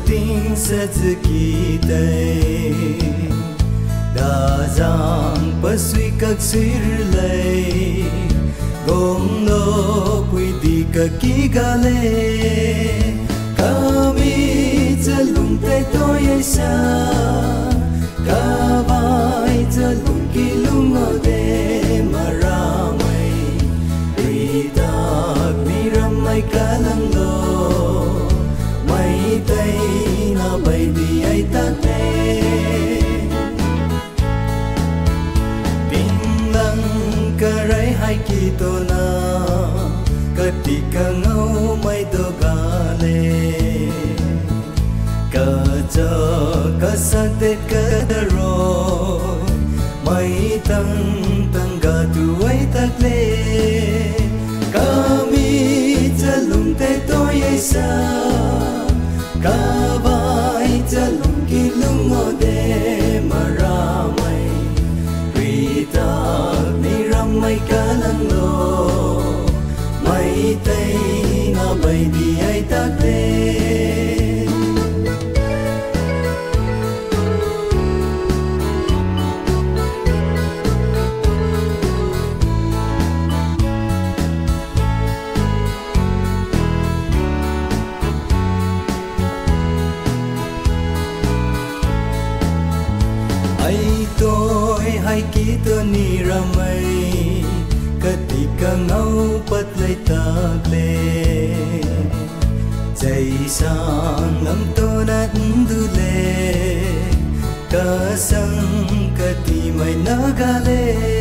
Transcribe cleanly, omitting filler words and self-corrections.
tình sẽ giữ kỳ tây đã giang bất suy các suy lệ gom lô quy đi cả ký gà lệ kami cha lung tay tôi ấy xa cả vai cha lung kỳ lung ở đây mà ra mày vì ta vì ram mày cả lăng lô mày tay na bay đi ai ta tê pin lăng cả rai hai kỳ tô na ketika ngau mai do gale kaca kasate kadaro mai tang ga tuai takle kami jalung te toy sa ka vai jalung ki lung ode maramai rita ni ramai kalang lo mai tay na bay đi ai ta tê ai tôi hay ký tôi ni ra mây ketika ngau pat lay tagle jai sang lam to na dule kasang kati mai nagale